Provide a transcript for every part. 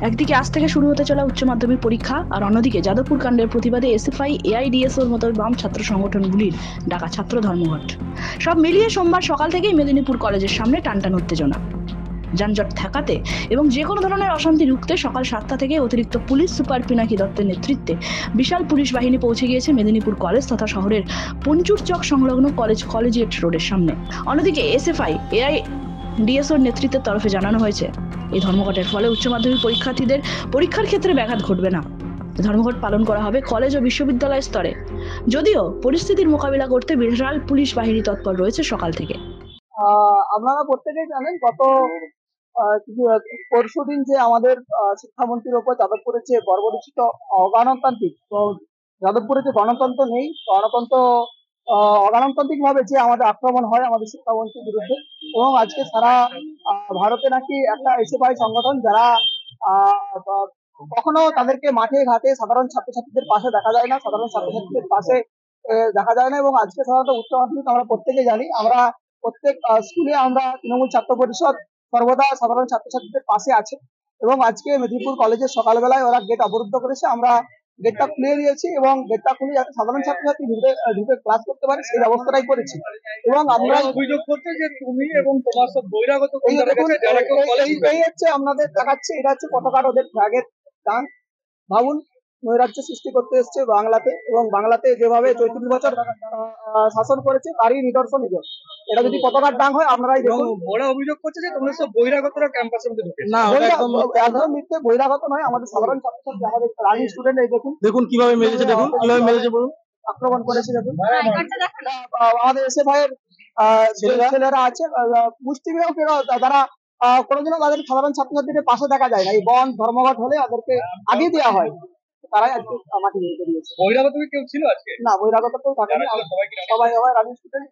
একদিকে আজ থেকে শুরু হতে চলা উচ্চ মাধ্যমিক পরীক্ষা, আর অন্যদিকে যাদবপুর কাণ্ডের প্রতিবাদে এসএফআই, এআইডিএসওর মতো বাম ছাত্র সংগঠনগুলির ডাকা ছাত্র ধর্মঘট। সব মিলিয়ে সোমবার সকাল থেকেই মেদিনীপুর কলেজের সামনে টানটান উত্তেজনা। যানজট ঠেকাতে এবং যে কোনো ধরনের অশান্তি রুখতে সকাল 7টা থেকে অতিরিক্ত পুলিশ সুপার পিনাকি দত্তের নেতৃত্বে বিশাল পুলিশ বাহিনী পৌঁছে গিয়েছে মেদিনীপুর কলেজ তথা শহরের পঞ্চুর চক সংলগ্ন কলেজিয়েট রোডের সামনে। অন্যদিকে এসএফআই, এআইডিএসওর নেতৃত্বের তরফে জানানো হয়েছে এই ধর্মঘটের ফলে উচ্চ মাধ্যমিক পরীক্ষার্থীদের পরীক্ষার ক্ষেত্রে ব্যাঘাত ঘটবে না। ধর্মঘট পালন করা হবে কলেজ ও বিশ্ববিদ্যালয় স্তরে। যদিও পরিস্থিতির মোকাবিলা করতে বিশাল পুলিশ বাহিনী তৎপর রয়েছে সকাল থেকে। আপনারা প্রত্যেকেই জানেন গত পরশুদিন যে আমাদের শিক্ষামন্ত্রীর ওপর যাদবপুরের যে বর্বরচিত অগণতান্ত্রিক, তো যাদবপুরে যে গণতন্ত্র নেই, অগণতান্ত্রিক ভাবে যে আমাদের আক্রমণ হয় আমাদের শিক্ষামন্ত্রীর বিরুদ্ধে, এবং আজকে সারা ভারতে নাকি একটা এসএফআই সংগঠন যারা কখনো তাদেরকে মাঠে ঘাটে সাধারণ ছাত্রছাত্রীদের পাশে দেখা যায় না, সাধারণ ছাত্রছাত্রীদের পাশে দেখা যায় না। এবং আজকে সাধারণত উচ্চ মাধ্যমিক আমরা প্রত্যেকে জানি, আমরা প্রত্যেক স্কুলে আমরা তৃণমূল ছাত্র পরিষদ সর্বদা সাধারণ ছাত্রছাত্রীদের পাশে আছে। এবং আজকে মেদিনীপুর কলেজের সকালবেলায় ওরা গেট অবরুদ্ধ করেছে, আমরা গেটটা খুলে দিয়েছি এবং গেটটা খুলে যাতে সাধারণ ছাত্রছাত্রী ঢুকে ক্লাস করতে পারে সেই ব্যবস্থাটাই করেছি। এবং আমরা অভিযোগ করতে যে তুমি এবং তোমার সব বহিরাগত এই হচ্ছে আপনাদের দেখাচ্ছে, এটা হচ্ছে পতাকার ওদের ফ্ল্যাগের দান। ভাবুন, নৈরাজ্য সৃষ্টি করতে এসছে বাংলাতে, এবং বাংলাতে যেভাবে 34 বছর শাসন করেছে তারই নিদর্শন। এটা যদি পতাকার ডাং হয় আপনারাই দেখুন। বড় অভিযোগ করছে যে তোমরা সব বহিরাগতরা ক্যাম্পাসের মধ্যে ঢুকে। না, একদম মিথ্যে, বহিরাগত নয়, আমাদের সাধারণ ছাত্রছাত্রী, আমাদের রানিং স্টুডেন্ট। এই দেখুন কিভাবে মেরেছে, দেখুন কিভাবে মেরেছে, বলুন আক্রমণ করেছে। দেখুন আমাদের এসএফআই এর ছেলেরা আছে, মুষ্টিমেয় যারা কোনোদিনও তাদের সাধারণ ছাত্রছাত্রীদের পাশে দেখা যায় না। এই বন ধর্মঘট হলে তাদেরকে আগে দেওয়া হয়, তারাই আজকে মাটি নিয়ে দিয়েছে। বহিরাগত কেউ ছিল আজকে? না, বহিরাগত কেউ থাকেনি, সবাই রানিং স্টুডেন্ট।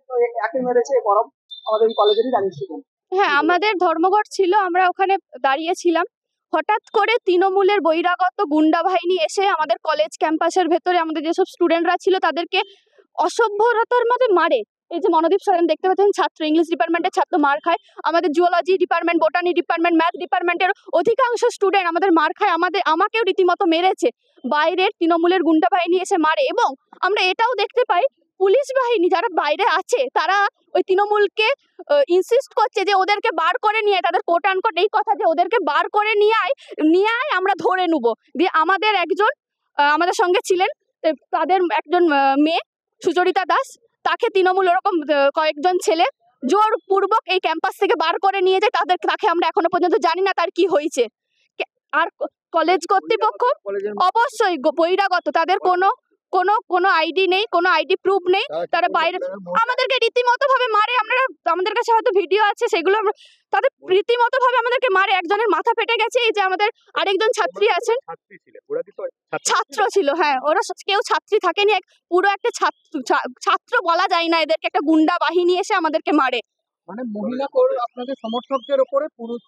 একই মেরেছে গরম আমাদের কলেজেরই রানিং স্টুডেন্ট। হ্যাঁ, আমাদের ধর্মঘট ছিল, আমরা ওখানে দাঁড়িয়েছিলাম। হঠাৎ করে তৃণমূলের বহিরাগত গুন্ডা বাহিনী এসে আমাদের কলেজ ক্যাম্পাসের ভেতরে আমাদের যেসব স্টুডেন্টরা ছিল তাদেরকে অসভ্যতার মধ্যে মারে। এই যে মনোদীপ সরেন দেখতে পাচ্ছেন, ছাত্র, ইংলিশ ডিপার্টমেন্টের ছাত্র মার খায়, আমাদের zoology department, botany department, math ডিপার্টমেন্টের অধিকাংশ স্টুডেন্ট আমাদের মার খায়, আমাকেও রীতিমতো মেরেছে। বাইরের তৃণমূলের গুন্ডা বাহিনী এসে মারে। এবং আমরা এটাও দেখতে পাই পুলিশ বাহিনী যারা বাইরে আছে তারা ওই তৃণমূলকে ইনসিস্ট করছে যে ওদেরকে বার করে নিয়ে আয়, তাদের কোট আনকোট এই কথা যে ওদেরকে বার করে নিয়ে আয় আমরা ধরে নেবো। দিয়ে আমাদের একজন আমাদের সঙ্গে ছিলেন, তাদের একজন মেয়ে সুচরিতা দাস, তাকে তৃণমূল ওরকম কয়েকজন ছেলে জোরপূর্বক এই ক্যাম্পাস থেকে বার করে নিয়ে যায়। তাকে আমরা এখনো পর্যন্ত জানি না তার কি হয়েছে। আর কলেজ কর্তৃপক্ষ অবশ্যই বহিরাগত, তাদের কোনো আইডি নেই, কোনো আইডি প্রুফ নেই, তারা বাইরে আমাদেরকে রীতিমতো ভাবে মারে। আমাদের কাছে হয়তো ভিডিও আছে, সেগুলো তাদের রীতিমতো ভাবে আমাদেরকে মারে। একজনের মাথা ফেটে গেছে। এই যে আমাদের আরেকজন ছাত্রী আছেন, ছাত্র ছিল, হ্যাঁ, ওরা কেউ ছাত্রী থাকেনি, পুরো একটা ছাত্র বলা যায় না, এদেরকে একটা গুন্ডা বাহিনী এসে আমাদেরকে মারে। মানে মহিলা আপনাদের সমর্থকদের উপরে পুরুষ,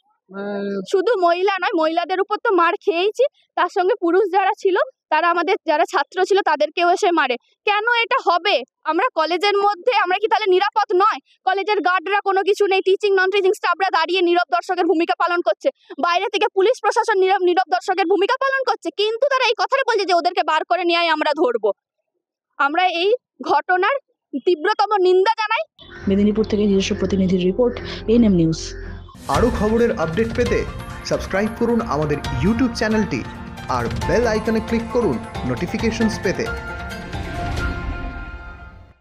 শুধু মহিলা নয়, মহিলাদের উপর তো মার খেয়েছি, তার সঙ্গে পুরুষ যারা ছিল তারা আমাদের যারা ছাত্র ছিল তাদেরকেও এসে মারে। কেন এটা হবে? আমরা কলেজের মধ্যে আমরা কি তাহলে নিরাপদ নয়? কলেজের গার্ডরা কোনো কিছু নেই, টিচিং নন টিচিং স্টাফরা দাঁড়িয়ে নীরব দর্শকের ভূমিকা পালন করছে, বাইরে থেকে পুলিশ প্রশাসন নীরব দর্শকের ভূমিকা পালন করছে, কিন্তু তারা এই কথাটা বলছে যে ওদেরকে বার করে নিয়ে আমরা ধরবো। আমরা এই ঘটনার তীব্রতম নিন্দা জানাই। মেদিনীপুর থেকে নিজস্ব প্রতিনিধির রিপোর্ট, এনএম নিউজ। আরও খবরের আপডেট পেতে সাবস্ক্রাইব করুন আমাদের ইউটিউব চ্যানেলটি আর বেল আইকনে ক্লিক করুন নোটিফিকেশনস পেতে।